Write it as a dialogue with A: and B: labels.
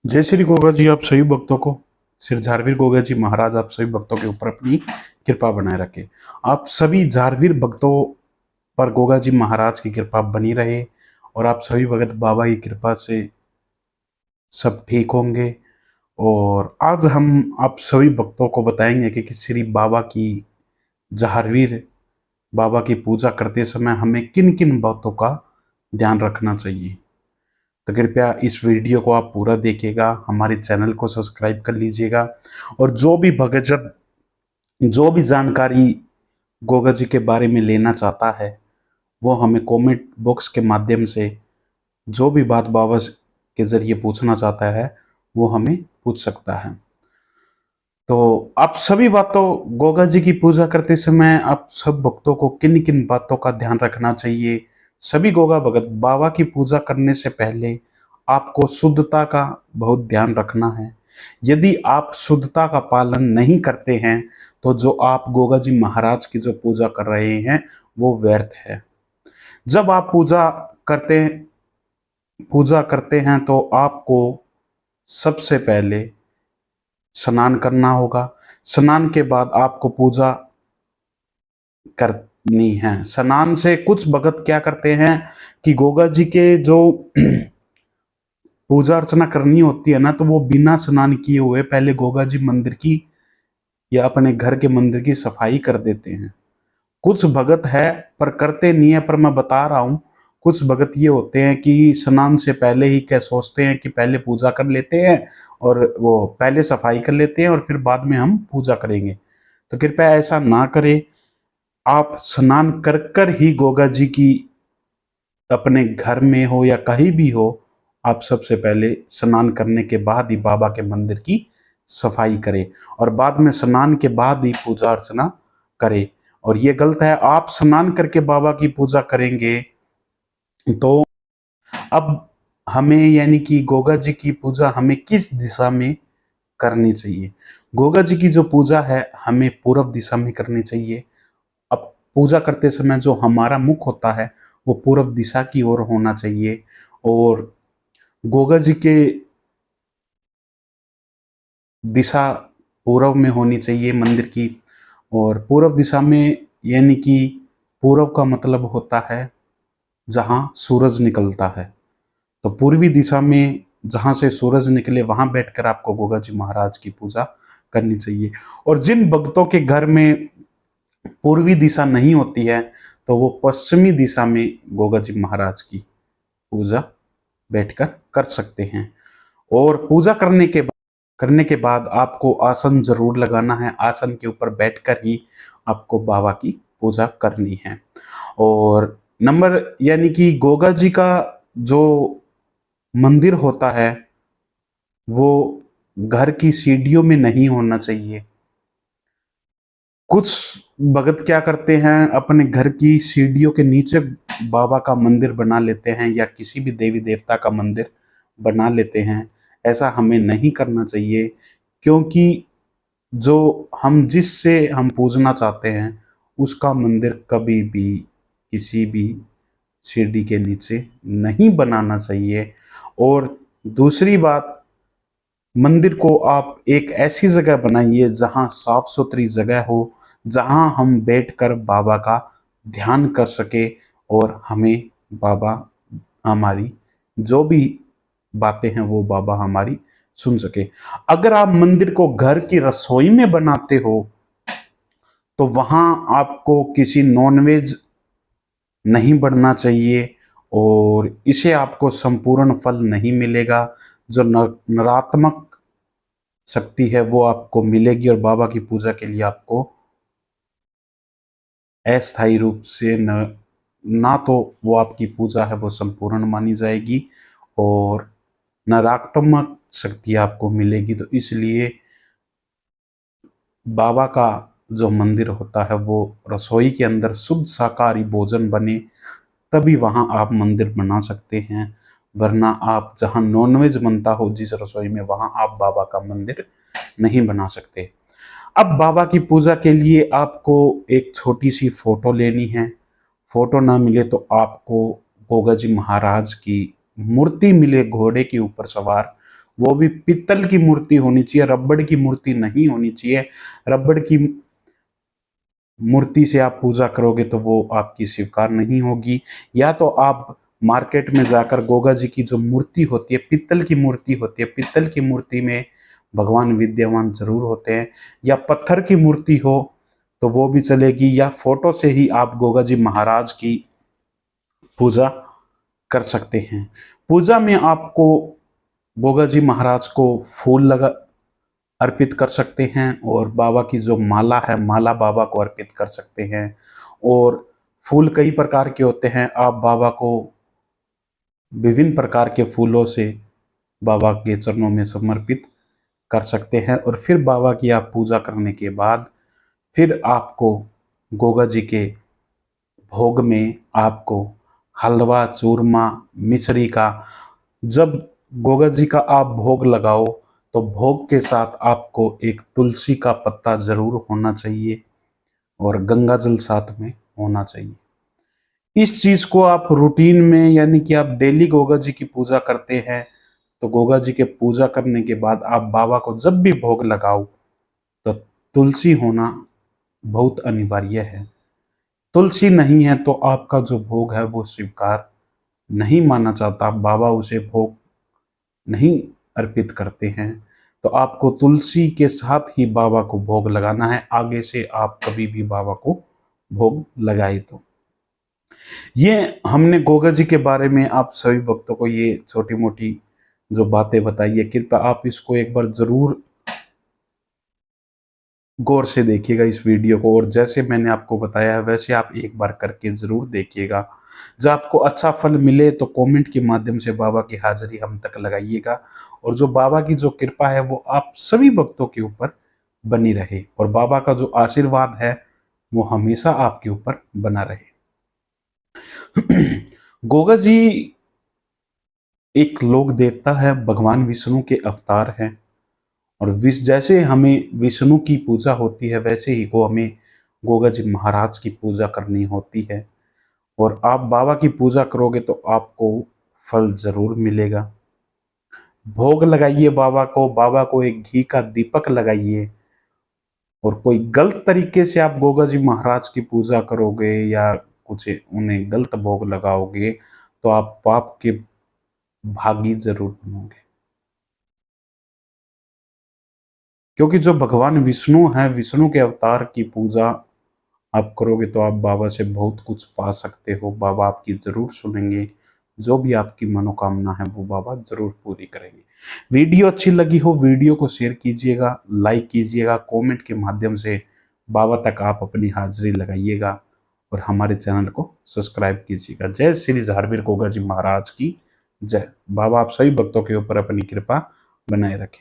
A: जय श्री गोगा जी। आप सभी भक्तों को श्री झारवीर गोगा जी महाराज आप सभी भक्तों के ऊपर अपनी कृपा बनाए रखे। आप सभी झारवीर भक्तों पर गोगा जी महाराज की कृपा बनी रहे और आप सभी भगत बाबा की कृपा से सब ठीक होंगे। और आज हम आप सभी भक्तों को बताएंगे कि श्री बाबा की झारवीर बाबा की पूजा करते समय हमें किन किन बातों का ध्यान रखना चाहिए। तो कृपया इस वीडियो को आप पूरा देखिएगा, हमारे चैनल को सब्सक्राइब कर लीजिएगा और जो भी भक्तजन जो भी जानकारी गोगा जी के बारे में लेना चाहता है वो हमें कमेंट बॉक्स के माध्यम से जो भी बात बाबा के जरिए पूछना चाहता है वो हमें पूछ सकता है। तो आप सभी बातों गोगा जी की पूजा करते समय आप सब भक्तों को किन किन बातों का ध्यान रखना चाहिए। सभी गोगा भगत बाबा की पूजा करने से पहले आपको शुद्धता का बहुत ध्यान रखना है। यदि आप शुद्धता का पालन नहीं करते हैं तो जो आप गोगा जी महाराज की जो पूजा कर रहे हैं वो व्यर्थ है। जब आप पूजा करते हैं तो आपको सबसे पहले स्नान करना होगा। स्नान के बाद आपको पूजा करनी है। स्नान से कुछ भगत क्या करते हैं कि गोगा जी के जो पूजा अर्चना करनी होती है ना, तो वो बिना स्नान किए हुए पहले गोगा जी मंदिर की या अपने घर के मंदिर की सफाई कर देते हैं। कुछ भगत है पर करते नहीं है, पर मैं बता रहा हूं कुछ भगत ये होते हैं कि स्नान से पहले ही क्या सोचते हैं कि पहले पूजा कर लेते हैं और वो पहले सफाई कर लेते हैं और फिर बाद में हम पूजा करेंगे। तो कृपया ऐसा ना करें। आप स्नान कर कर ही गोगा जी की अपने घर में हो या कहीं भी हो, आप सबसे पहले स्नान करने के बाद ही बाबा के मंदिर की सफाई करें और बाद में स्नान के बाद ही पूजा अर्चना करें। और ये गलत है, आप स्नान करके बाबा की पूजा करेंगे तो अब हमें यानी कि गोगा जी की पूजा हमें किस दिशा में करनी चाहिए। गोगा जी की जो पूजा है हमें पूर्व दिशा में करनी चाहिए। अब पूजा करते समय जो हमारा मुख होता है वो पूर्व दिशा की ओर होना चाहिए और गोगा जी के दिशा पूर्व में होनी चाहिए मंदिर की। और पूर्व दिशा में यानी कि पूर्व का मतलब होता है जहाँ सूरज निकलता है। तो पूर्वी दिशा में जहाँ से सूरज निकले वहाँ बैठकर आपको गोगा जी महाराज की पूजा करनी चाहिए। और जिन भक्तों के घर में पूर्वी दिशा नहीं होती है तो वो पश्चिमी दिशा में गोगा जी महाराज की पूजा बैठकर कर सकते हैं। और पूजा करने के बाद आपको आसन जरूर लगाना है। आसन के ऊपर बैठकर ही आपको बाबा की पूजा करनी है। और नंबर यानी कि गोगा जी का जो मंदिर होता है वो घर की सीढ़ियों में नहीं होना चाहिए। कुछ भगत क्या करते हैं अपने घर की सीढ़ियों के नीचे बाबा का मंदिर बना लेते हैं या किसी भी देवी देवता का मंदिर बना लेते हैं। ऐसा हमें नहीं करना चाहिए क्योंकि जो जिससे हम पूजना चाहते हैं उसका मंदिर कभी भी किसी भी सीढ़ी के नीचे नहीं बनाना चाहिए। और दूसरी बात, मंदिर को आप एक ऐसी जगह बनाइए जहां साफ सुथरी जगह हो, जहां हम बैठकर बाबा का ध्यान कर सके और हमें बाबा हमारी जो भी बातें हैं वो बाबा हमारी सुन सके। अगर आप मंदिर को घर की रसोई में बनाते हो तो वहां आपको किसी नॉनवेज नहीं बढ़ना चाहिए और इसे आपको संपूर्ण फल नहीं मिलेगा। जो नकारात्मक शक्ति है वो आपको मिलेगी और बाबा की पूजा के लिए आपको अस्थायी रूप से ना तो वो आपकी पूजा है वो संपूर्ण मानी जाएगी और नकारात्मक शक्ति आपको मिलेगी। तो इसलिए बाबा का जो मंदिर होता है वो रसोई के अंदर शुद्ध शाकाहारी भोजन बने तभी वहां आप मंदिर बना सकते हैं। वरना आप जहां नॉनवेज बनता हो जिस रसोई में वहां आप बाबा का मंदिर नहीं बना सकते। अब बाबा की पूजा के लिए आपको एक छोटी सी फोटो लेनी है। फोटो ना मिले तो आपको गोगा जी महाराज की मूर्ति मिले घोड़े के ऊपर सवार, वो भी पीतल की मूर्ति होनी चाहिए, रबड़ की मूर्ति नहीं होनी चाहिए। रबड़ की मूर्ति से आप पूजा करोगे तो वो आपकी स्वीकार नहीं होगी। या तो आप मार्केट में जाकर गोगा जी की जो मूर्ति होती है, पीतल की मूर्ति होती है, पीतल की मूर्ति में भगवान विद्यमान जरूर होते हैं, या पत्थर की मूर्ति हो तो वो भी चलेगी, या फोटो से ही आप गोगा जी महाराज की पूजा कर सकते हैं। पूजा में आपको गोगा जी महाराज को फूल लगा अर्पित कर सकते हैं, और बाबा की जो माला है, माला बाबा को अर्पित कर सकते हैं। और फूल कई प्रकार के होते हैं, आप बाबा को विभिन्न प्रकार के फूलों से बाबा के चरणों में समर्पित कर सकते हैं। और फिर बाबा की आप पूजा करने के बाद फिर आपको गोगा जी के भोग में आपको हलवा, चूरमा, मिश्री का, जब गोगा जी का आप भोग लगाओ तो भोग के साथ आपको एक तुलसी का पत्ता जरूर होना चाहिए और गंगा जल साथ में होना चाहिए। इस चीज को आप रूटीन में, यानी कि आप डेली गोगा जी की पूजा करते हैं, तो गोगा जी के पूजा करने के बाद आप बाबा को जब भी भोग लगाओ तो तुलसी होना बहुत अनिवार्य है। तुलसी नहीं है तो आपका जो भोग है वो स्वीकार नहीं माना जाता, बाबा उसे भोग नहीं अर्पित करते हैं। तो आपको तुलसी के साथ ही बाबा को भोग लगाना है, आगे से आप कभी भी बाबा को भोग लगाए तो। ये हमने गोगा जी के बारे में आप सभी भक्तों को ये छोटी मोटी जो बातें बताई है, कृपया आप इसको एक बार जरूर गौर से देखिएगा इस वीडियो को, और जैसे मैंने आपको बताया है वैसे आप एक बार करके जरूर देखिएगा। जब आपको अच्छा फल मिले तो कमेंट के माध्यम से बाबा की हाजिरी हम तक लगाइएगा, और जो बाबा की जो कृपा है वो आप सभी भक्तों के ऊपर बनी रहे, और बाबा का जो आशीर्वाद है वो हमेशा आपके ऊपर बना रहे। गोगा जी एक लोक देवता है, भगवान विष्णु के अवतार हैं, और जैसे हमें विष्णु की पूजा होती है वैसे ही को हमें गोगा जी महाराज की पूजा करनी होती है। और आप बाबा की पूजा करोगे तो आपको फल जरूर मिलेगा। भोग लगाइए बाबा को, बाबा को एक घी का दीपक लगाइए, और कोई गलत तरीके से आप गोगा जी महाराज की पूजा करोगे या कुछ उन्हें गलत भोग लगाओगे तो आप पाप के भागी जरूर बनोगे। क्योंकि जो भगवान विष्णु है, विष्णु के अवतार की पूजा आप करोगे तो आप बाबा से बहुत कुछ पा सकते हो। बाबा आपकी जरूर सुनेंगे, जो भी आपकी मनोकामना है वो बाबा जरूर पूरी करेंगे। वीडियो अच्छी लगी हो, वीडियो को शेयर कीजिएगा, लाइक कीजिएगा, कमेंट के माध्यम से बाबा तक आप अपनी हाजिरी लगाइएगा, और हमारे चैनल को सब्सक्राइब कीजिएगा। जय श्री झारवीर गोगा जी महाराज की जय। बाबा आप सभी भक्तों के ऊपर अपनी कृपा बनाए रखें।